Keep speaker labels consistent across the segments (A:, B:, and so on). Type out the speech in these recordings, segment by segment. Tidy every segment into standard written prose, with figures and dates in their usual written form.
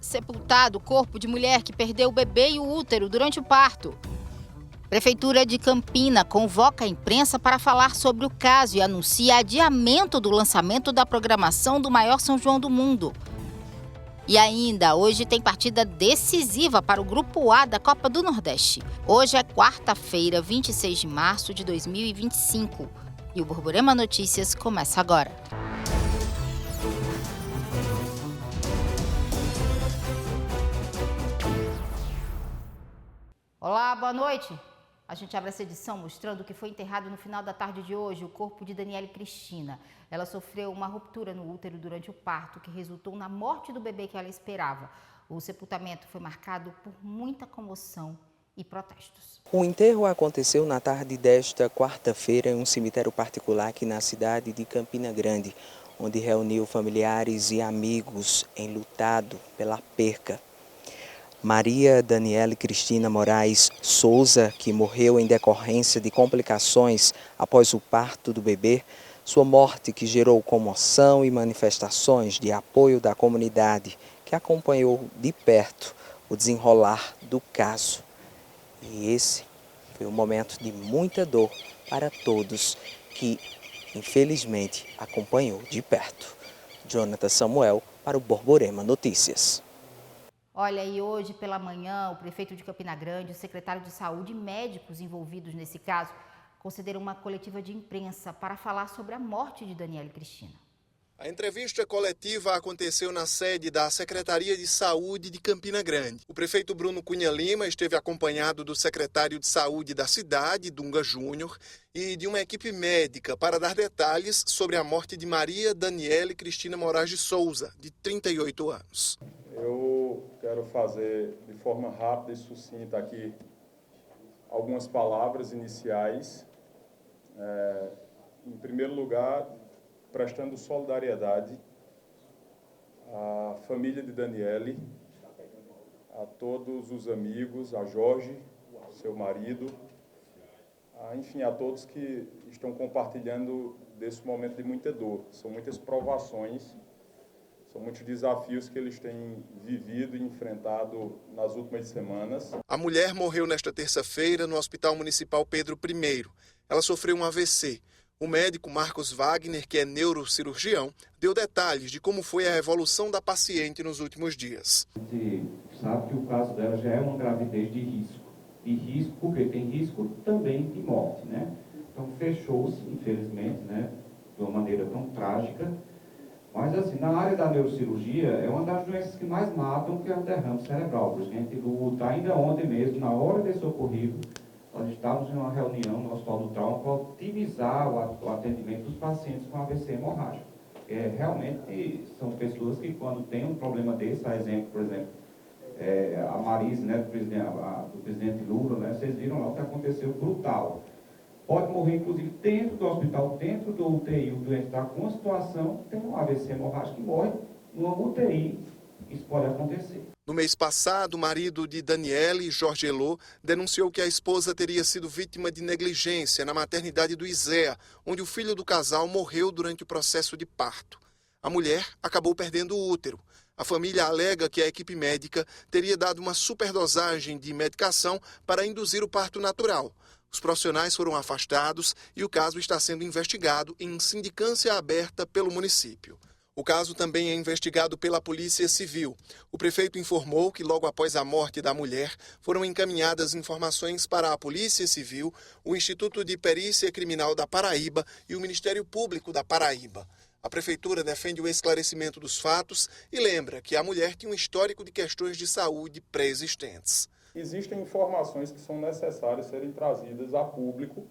A: Sepultado o corpo de mulher que perdeu o bebê e o útero durante o parto. Prefeitura de Campina convoca a imprensa para falar sobre o caso e anuncia adiamento do lançamento da programação do maior São João do mundo. E ainda, hoje tem partida decisiva para o Grupo A da Copa do Nordeste. Hoje é quarta-feira, 26 de março de 2025. E o Borborema Notícias começa agora. Olá, boa noite. A gente abre essa edição mostrando que foi enterrado no final da tarde de hoje o corpo de Daniele Cristina. Ela sofreu uma ruptura no útero durante o parto, que resultou na morte do bebê que ela esperava. O sepultamento foi marcado por muita comoção e protestos.
B: O enterro aconteceu na tarde desta quarta-feira em um cemitério particular aqui na cidade de Campina Grande, onde reuniu familiares e amigos enlutado pela perca. Maria Daniele Cristina Moraes Souza, que morreu em decorrência de complicações após o parto do bebê, sua morte que gerou comoção e manifestações de apoio da comunidade, que acompanhou de perto o desenrolar do caso. E esse foi um momento de muita dor para todos que, infelizmente, acompanhou de perto. Jonathan Samuel para o Borborema Notícias.
A: Olha, e hoje pela manhã, o prefeito de Campina Grande, o secretário de Saúde e médicos envolvidos nesse caso concederam uma coletiva de imprensa para falar sobre a morte de Daniele Cristina.
C: A entrevista coletiva aconteceu na sede da Secretaria de Saúde de Campina Grande. O prefeito Bruno Cunha Lima esteve acompanhado do secretário de Saúde da cidade, Dunga Júnior, e de uma equipe médica para dar detalhes sobre a morte de Maria Daniele Cristina Moraes de Souza, de 38 anos.
D: Eu quero fazer de forma rápida e sucinta aqui algumas palavras iniciais. Em primeiro lugar, prestando solidariedade à família de Daniele, a todos os amigos, a Jorge, seu marido, enfim, a todos que estão compartilhando desse momento de muita dor. São muitas provações, são muitos desafios que eles têm vivido e enfrentado nas últimas semanas.
C: A mulher morreu nesta terça-feira no Hospital Municipal Pedro I. Ela sofreu um AVC. O médico Marcos Wagner, que é neurocirurgião, deu detalhes de como foi a evolução da paciente nos últimos dias.
E: A gente sabe que o caso dela já é uma gravidez de risco. E risco, porque tem risco também de morte, né? Então fechou-se, infelizmente, né, de uma maneira tão trágica. Mas assim, na área da neurocirurgia, é uma das doenças que mais matam, que é o derrame cerebral. A gente luta ainda ontem mesmo, na hora desse ocorrido, nós estávamos em uma reunião no Hospital do Trauma para otimizar o atendimento dos pacientes com AVC hemorrágico. Realmente são pessoas que quando tem um problema desse, a exemplo, por exemplo, a Marise, né, do presidente Lula, né, vocês viram lá o que aconteceu, brutal. Pode morrer, inclusive, dentro do hospital, dentro do UTI, o doente está com uma situação, tem um AVC hemorrágico que morre numa UTI. Isso pode acontecer.
C: No mês passado, o marido de Daniele, Jorge Elô, denunciou que a esposa teria sido vítima de negligência na maternidade do ISEA, onde o filho do casal morreu durante o processo de parto. A mulher acabou perdendo o útero. A família alega que a equipe médica teria dado uma superdosagem de medicação para induzir o parto natural. Os profissionais foram afastados e o caso está sendo investigado em sindicância aberta pelo município. O caso também é investigado pela Polícia Civil. O prefeito informou que logo após a morte da mulher foram encaminhadas informações para a Polícia Civil, o Instituto de Perícia Criminal da Paraíba e o Ministério Público da Paraíba. A prefeitura defende o esclarecimento dos fatos e lembra que a mulher tinha um histórico de questões de saúde pré-existentes.
D: Existem informações que são necessárias serem trazidas a público.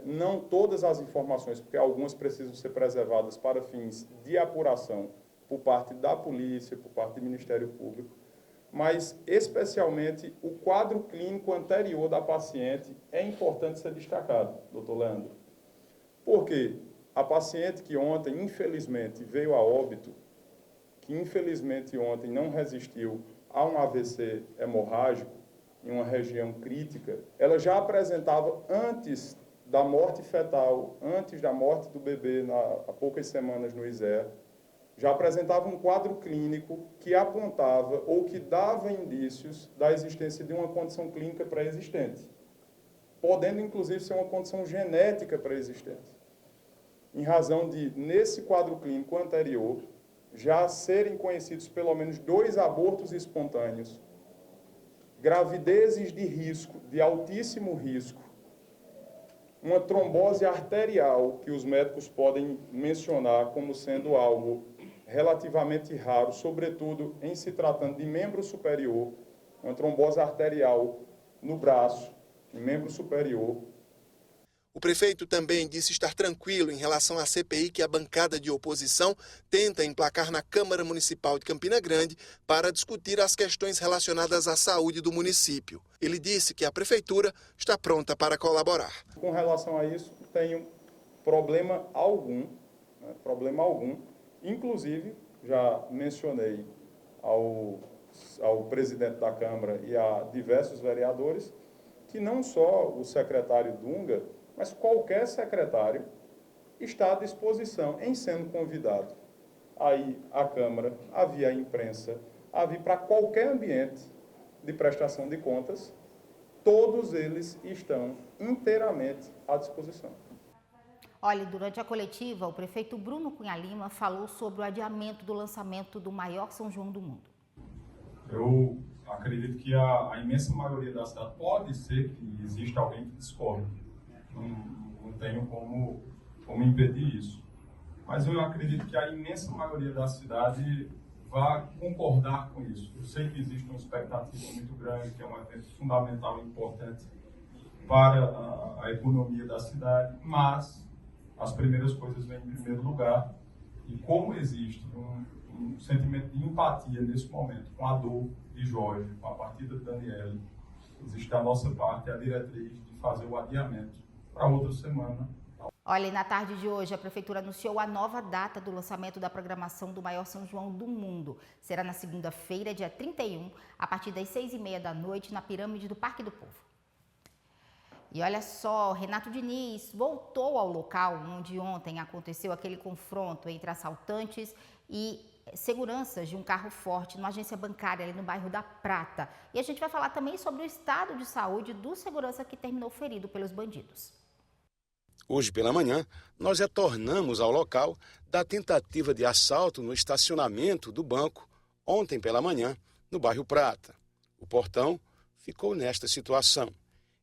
D: Não todas as informações, porque algumas precisam ser preservadas para fins de apuração por parte da polícia, por parte do Ministério Público, mas especialmente o quadro clínico anterior da paciente é importante ser destacado, doutor Leandro. Porque a paciente que ontem, infelizmente, veio a óbito, que infelizmente ontem não resistiu a um AVC hemorrágico em uma região crítica, ela já apresentava antes da morte fetal, antes da morte do bebê, há poucas semanas no ISEA, já apresentava um quadro clínico que apontava ou que dava indícios da existência de uma condição clínica pré-existente, podendo inclusive ser uma condição genética pré-existente, em razão de, nesse quadro clínico anterior, já serem conhecidos pelo menos 2 abortos espontâneos, gravidezes de risco, de altíssimo risco, uma trombose arterial, que os médicos podem mencionar como sendo algo relativamente raro, sobretudo em se tratando de membro superior, uma trombose arterial no braço, em membro superior.
C: O prefeito também disse estar tranquilo em relação à CPI que a bancada de oposição tenta emplacar na Câmara Municipal de Campina Grande para discutir as questões relacionadas à saúde do município. Ele disse que a prefeitura está pronta para colaborar.
D: Com relação a isso, não tenho problema algum, Inclusive, já mencionei ao presidente da Câmara e a diversos vereadores que não só o secretário Dunga, mas qualquer secretário está à disposição, em sendo convidado a ir à Câmara, a vir à imprensa, a vir para qualquer ambiente de prestação de contas, todos eles estão inteiramente à disposição.
A: Olha, durante a coletiva, o prefeito Bruno Cunha Lima falou sobre o adiamento do lançamento do maior São João do mundo.
F: Eu acredito que a imensa maioria da cidade, pode ser que exista alguém que discorde. Não tenho como impedir isso. Mas eu acredito que a imensa maioria da cidade vai concordar com isso. Eu sei que existe uma expectativa muito grande, que é um evento fundamental e importante para a economia da cidade, mas as primeiras coisas vêm em primeiro lugar. E como existe um sentimento de empatia nesse momento com a dor de Jorge, com a partida de Daniele, existe da nossa parte a diretriz de fazer o adiamento para outra semana.
A: Olha, e na tarde de hoje, a Prefeitura anunciou a nova data do lançamento da programação do maior São João do mundo. Será na segunda-feira, dia 31, a partir das 6h30 da noite, na Pirâmide do Parque do Povo. E olha só, Renato Diniz voltou ao local onde ontem aconteceu aquele confronto entre assaltantes e seguranças de um carro forte numa agência bancária ali no bairro da Prata. E a gente vai falar também sobre o estado de saúde do segurança que terminou ferido pelos bandidos.
G: Hoje pela manhã, nós retornamos ao local da tentativa de assalto no estacionamento do banco, ontem pela manhã, no bairro Prata. O portão ficou nesta situação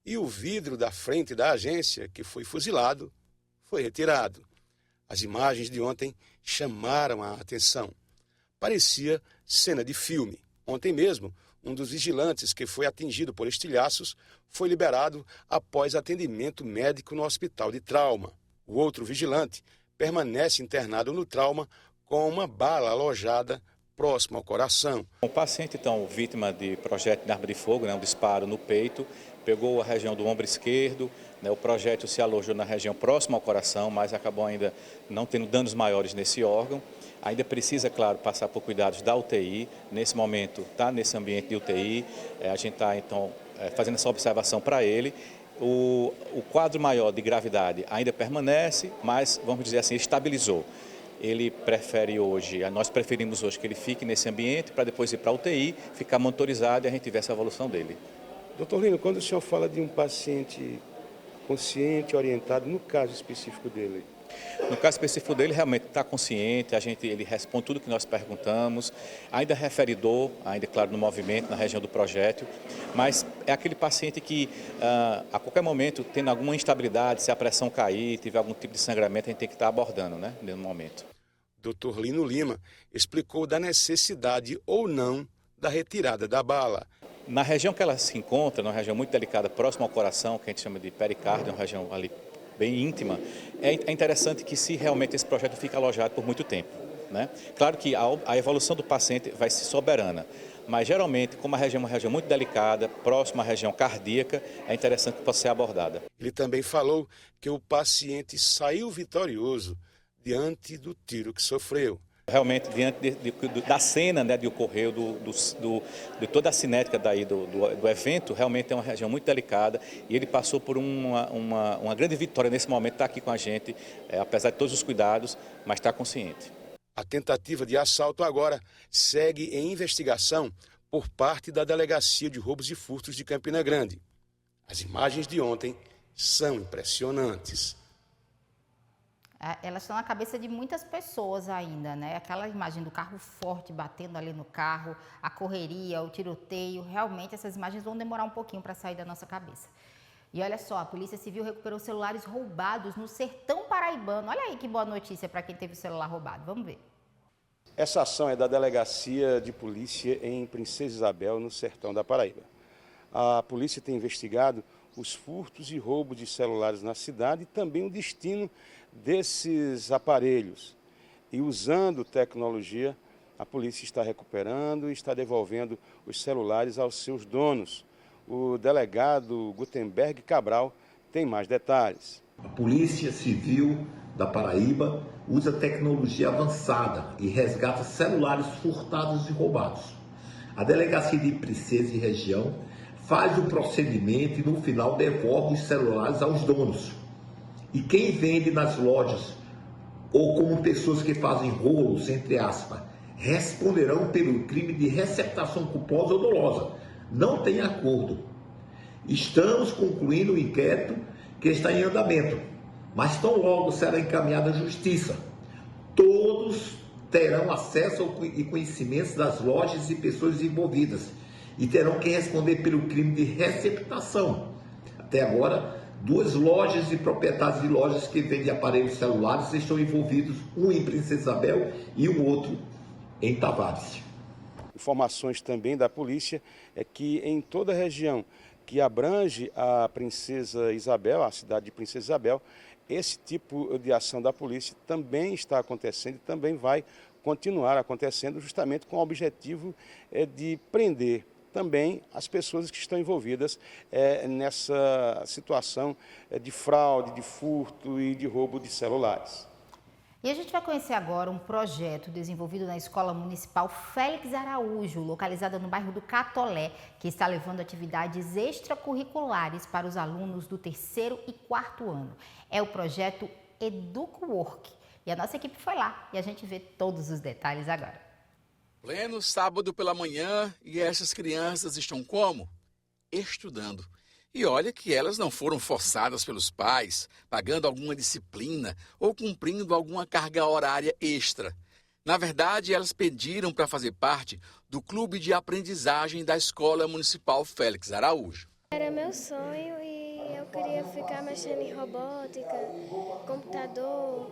G: e o vidro da frente da agência, que foi fuzilado, foi retirado. As imagens de ontem chamaram a atenção. Parecia cena de filme. Ontem mesmo, um dos vigilantes que foi atingido por estilhaços foi liberado após atendimento médico no hospital de trauma. O outro vigilante permanece internado no trauma com uma bala alojada próximo ao coração.
H: O paciente, então, vítima de projétil de arma de fogo, um disparo no peito, pegou a região do ombro esquerdo, o projétil se alojou na região próxima ao coração, mas acabou ainda não tendo danos maiores nesse órgão. Ainda precisa, claro, passar por cuidados da UTI. Nesse momento, está nesse ambiente de UTI. A gente está, então, fazendo essa observação para ele. O quadro maior de gravidade ainda permanece, mas, vamos dizer assim, estabilizou. Ele prefere hoje, nós preferimos hoje que ele fique nesse ambiente para depois ir para a UTI, ficar monitorizado e a gente ver essa evolução dele.
G: Doutor Lino, quando o senhor fala de um paciente consciente, orientado, no caso específico dele?
H: No caso específico dele, realmente está consciente, ele responde tudo que nós perguntamos, ainda refere dor, ainda, claro, no movimento, na região do projétil, mas é aquele paciente que, a qualquer momento, tendo alguma instabilidade, se a pressão cair, tiver algum tipo de sangramento, a gente tem que estar abordando, nesse momento.
G: Dr. Lino Lima explicou da necessidade ou não da retirada da bala.
H: Na região que ela se encontra, numa região muito delicada, próxima ao coração, que a gente chama de pericárdio, uma região ali bem íntima, é interessante que se realmente esse projeto fica alojado por muito tempo. Claro que a evolução do paciente vai ser soberana, mas geralmente, como a região é uma região muito delicada, próxima à região cardíaca, é interessante que possa ser abordada.
G: Ele também falou que o paciente saiu vitorioso diante do tiro que sofreu.
H: Realmente, diante da cena de ocorrer, de toda a cinética do evento, realmente é uma região muito delicada e ele passou por uma grande vitória nesse momento, está aqui com a gente, apesar de todos os cuidados, mas está consciente.
G: A tentativa de assalto agora segue em investigação por parte da Delegacia de Roubos e Furtos de Campina Grande. As imagens de ontem são impressionantes.
A: Elas estão na cabeça de muitas pessoas ainda, né? Aquela imagem do carro forte batendo ali no carro, a correria, o tiroteio, realmente essas imagens vão demorar um pouquinho para sair da nossa cabeça. E olha só, a Polícia Civil recuperou celulares roubados no sertão paraibano. Olha aí que boa notícia para quem teve o celular roubado. Vamos ver.
G: Essa ação é da Delegacia de Polícia em Princesa Isabel, no sertão da Paraíba. A polícia tem investigado os furtos e roubos de celulares na cidade e também o destino desses aparelhos. E usando tecnologia, a polícia está recuperando e está devolvendo os celulares aos seus donos. O delegado Gutenberg Cabral tem mais detalhes.
I: A Polícia Civil da Paraíba usa tecnologia avançada e resgata celulares furtados e roubados. A Delegacia de Princesa e Região faz o procedimento e no final devolve os celulares aos donos. E quem vende nas lojas ou como pessoas que fazem rolos, entre aspas, responderão pelo crime de receptação culposa ou dolosa. Não tem acordo. Estamos concluindo o inquérito que está em andamento, mas tão logo será encaminhada à Justiça. Todos terão acesso e conhecimentos das lojas e pessoas envolvidas e terão que responder pelo crime de receptação. Até agora, 2 lojas e proprietários de lojas que vendem aparelhos celulares estão envolvidos, um em Princesa Isabel e o outro em Tavares.
G: Informações também da polícia é que em toda a região que abrange a Princesa Isabel, a cidade de Princesa Isabel, esse tipo de ação da polícia também está acontecendo e também vai continuar acontecendo justamente com o objetivo de prender também as pessoas que estão envolvidas nessa situação de fraude, de furto e de roubo de celulares.
A: E a gente vai conhecer agora um projeto desenvolvido na Escola Municipal Félix Araújo, localizada no bairro do Catolé, que está levando atividades extracurriculares para os alunos do 3º e 4º ano. É o projeto EducoWork. E a nossa equipe foi lá e a gente vê todos os detalhes agora.
J: Pleno sábado pela manhã e essas crianças estão como? Estudando. E olha que elas não foram forçadas pelos pais, pagando alguma disciplina ou cumprindo alguma carga horária extra. Na verdade, elas pediram para fazer parte do clube de aprendizagem da Escola Municipal Félix Araújo.
K: Era meu sonho e eu queria ficar mexendo em robótica, computador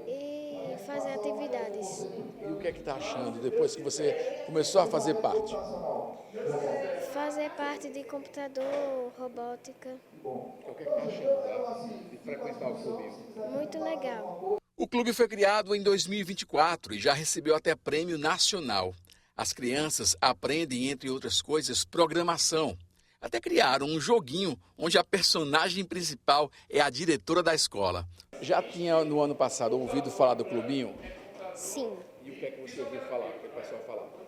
K: e fazer atividades.
J: E o que é que está achando depois que você começou a fazer parte?
K: Fazer parte de computador, robótica.
J: O que é que está achando de frequentar o clube?
K: Muito legal.
J: O clube foi criado em 2024 e já recebeu até prêmio nacional. As crianças aprendem, entre outras coisas, programação. Até criaram um joguinho onde a personagem principal é a diretora da escola. Já tinha no ano passado ouvido falar do clubinho?
K: Sim.
J: E o que é que você ouviu falar? O que o pessoal falava?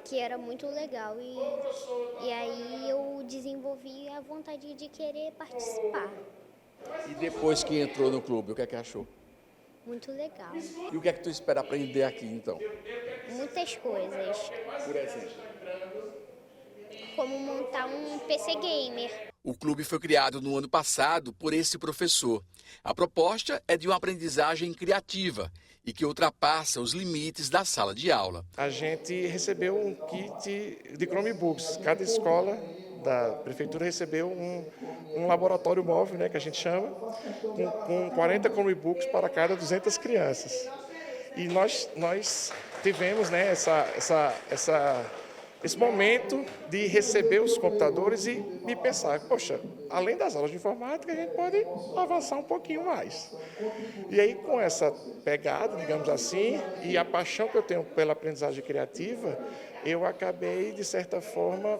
K: Que era muito legal e aí eu desenvolvi a vontade de querer participar.
J: E depois que entrou no clube, o que é que achou?
K: Muito legal.
J: E o que é que tu espera aprender aqui, então?
K: Muitas coisas.
J: Por exemplo?
K: Como montar um PC gamer.
J: O clube foi criado no ano passado por esse professor. A proposta é de uma aprendizagem criativa e que ultrapassa os limites da sala de aula.
L: A gente recebeu um kit de Chromebooks. Cada escola da prefeitura recebeu um laboratório móvel, né, que a gente chama, com 40 Chromebooks para cada 200 crianças. E nós tivemos, né, esse momento de receber os computadores e pensar, poxa, além das aulas de informática, a gente pode avançar um pouquinho mais. E aí, com essa pegada, digamos assim, e a paixão que eu tenho pela aprendizagem criativa, eu acabei, de certa forma,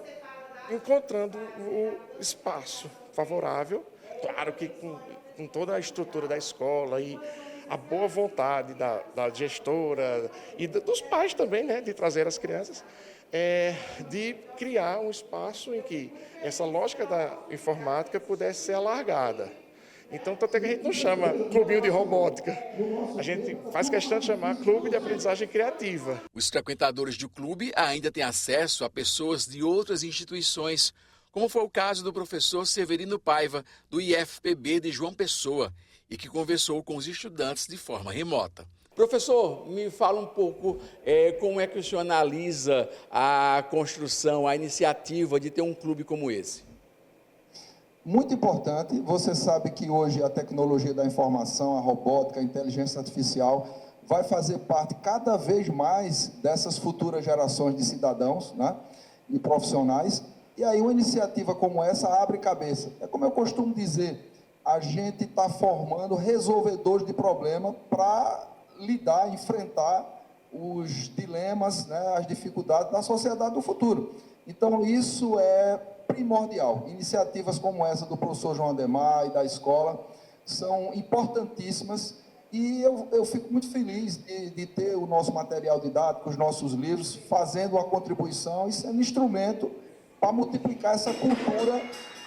L: encontrando o espaço favorável, claro que com toda a estrutura da escola e a boa vontade da gestora e dos pais também, né, de trazer as crianças, de criar um espaço em que essa lógica da informática pudesse ser alargada. Então, tanto é que a gente não chama clubinho de robótica. A gente faz questão de chamar clube de aprendizagem criativa.
J: Os frequentadores do clube ainda têm acesso a pessoas de outras instituições, como foi o caso do professor Severino Paiva, do IFPB de João Pessoa, e que conversou com os estudantes de forma remota. Professor, me fala um pouco como é que o senhor analisa a construção, a iniciativa de ter um clube como esse.
M: Muito importante. Você sabe que hoje a tecnologia da informação, a robótica, a inteligência artificial vai fazer parte cada vez mais dessas futuras gerações de cidadãos, né, e profissionais. E aí uma iniciativa como essa abre cabeça. É como eu costumo dizer, a gente está formando resolvedores de problema para lidar, enfrentar os dilemas, né, as dificuldades da sociedade do futuro. Então isso é primordial. Iniciativas como essa do professor João Ademar e da escola são importantíssimas e eu fico muito feliz de ter o nosso material didático, os nossos livros, fazendo uma contribuição e sendo instrumento para multiplicar essa cultura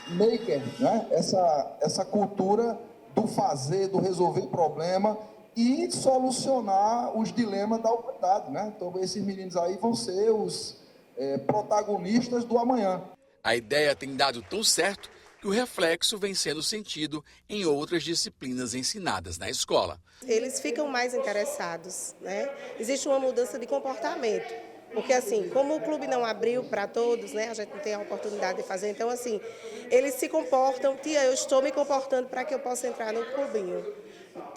M: maker, né? essa cultura do fazer, do resolver problema e solucionar os dilemas da humanidade, né? Então esses meninos aí vão ser os protagonistas do amanhã.
J: A ideia tem dado tão certo que o reflexo vem sendo sentido em outras disciplinas ensinadas na escola.
N: Eles ficam mais interessados, né? Existe uma mudança de comportamento, porque assim, como o clube não abriu para todos, né? A gente não tem a oportunidade de fazer, então assim, eles se comportam, tia, eu estou me comportando para que eu possa entrar no clubinho.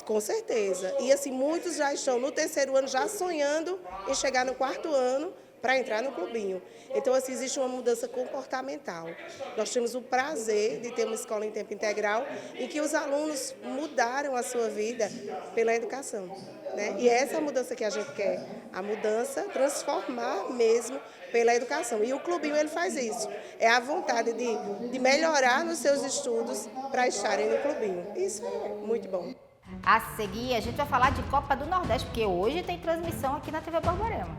N: Com certeza. E assim, muitos já estão no 3º ano já sonhando em chegar no 4º ano para entrar no clubinho. Então, assim, existe uma mudança comportamental. Nós temos o prazer de ter uma escola em tempo integral em que os alunos mudaram a sua vida pela educação, né? E é essa mudança que a gente quer, a mudança, transformar mesmo pela educação. E o clubinho, ele faz isso. É a vontade de melhorar nos seus estudos para estarem no clubinho. Isso é muito bom.
A: A seguir, a gente vai falar de Copa do Nordeste, porque hoje tem transmissão aqui na TV Borborema.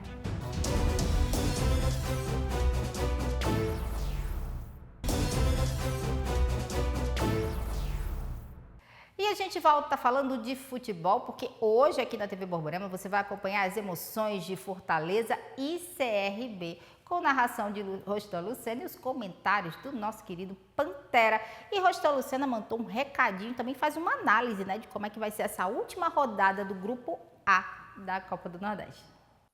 A: E a gente volta falando de futebol, porque hoje aqui na TV Borborema você vai acompanhar as emoções de Fortaleza e CRB, com narração de Rostan Lucena e os comentários do nosso querido Pantera. E Rostan Lucena mandou um recadinho, também faz uma análise, né, de como é que vai ser essa última rodada do Grupo A da Copa do Nordeste.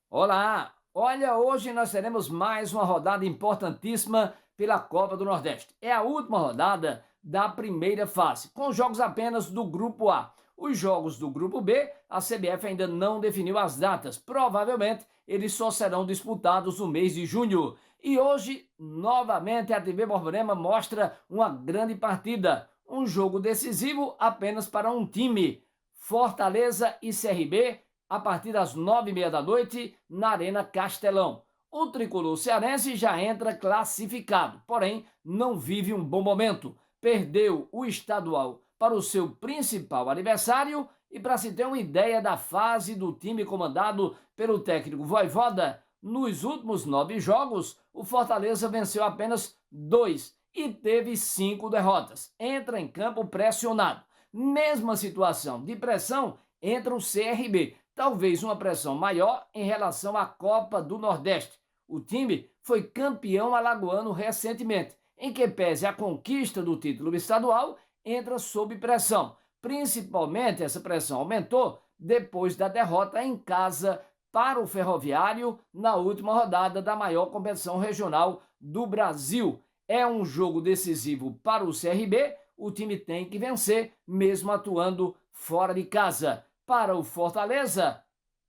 O: Olá! Olha, hoje nós teremos mais uma rodada importantíssima pela Copa do Nordeste. É a última rodada da primeira fase, com jogos apenas do Grupo A. Os jogos do Grupo B, a CBF ainda não definiu as datas. Provavelmente, eles só serão disputados no mês de junho. E hoje, novamente, a TV Borborema mostra uma grande partida. Um jogo decisivo apenas para um time. Fortaleza e CRB, a partir das 9h30 da noite, na Arena Castelão. O tricolor cearense já entra classificado, porém, não vive um bom momento. Perdeu o estadual para o seu principal adversário e, para se ter uma ideia da fase do time comandado pelo técnico Vojvoda, nos últimos 9 jogos, o Fortaleza venceu apenas 2 e teve 5 derrotas. Entra em campo pressionado. Mesma situação de pressão entra o CRB, talvez uma pressão maior em relação à Copa do Nordeste. O time foi campeão alagoano recentemente, em que pese a conquista do título estadual, entra sob pressão. Principalmente essa pressão aumentou depois da derrota em casa para o Ferroviário na última rodada da maior competição regional do Brasil. É um jogo decisivo para o CRB, o time tem que vencer, mesmo atuando fora de casa. Para o Fortaleza,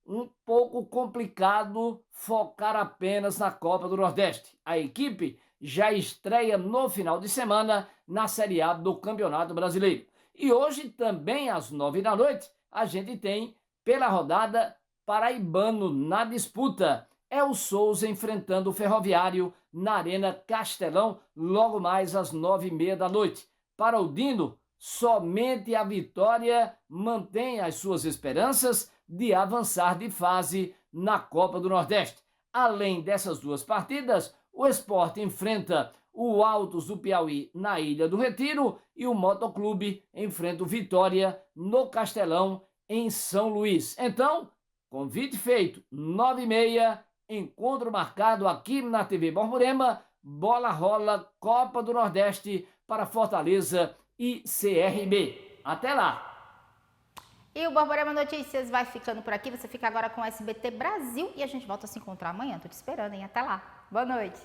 O: um pouco complicado focar apenas na Copa do Nordeste. A equipe já estreia no final de semana na Série A do Campeonato Brasileiro. E hoje, também às 9h da noite, a gente tem, pela rodada, paraibano na disputa. É o Souza enfrentando o Ferroviário na Arena Castelão, logo mais às 9h30 da noite. Para o Dino, somente a vitória mantém as suas esperanças de avançar de fase na Copa do Nordeste. Além dessas duas partidas, o Sport enfrenta o Altos do Piauí na Ilha do Retiro e o Motoclube enfrenta o Vitória no Castelão, em São Luís. Então, convite feito, 9h30, encontro marcado aqui na TV Borborema, bola rola Copa do Nordeste para Fortaleza e CRB. Até lá!
A: E o Borborema Notícias vai ficando por aqui. Você fica agora com o SBT Brasil e a gente volta a se encontrar amanhã. Tô te esperando, hein? Até lá. Boa noite.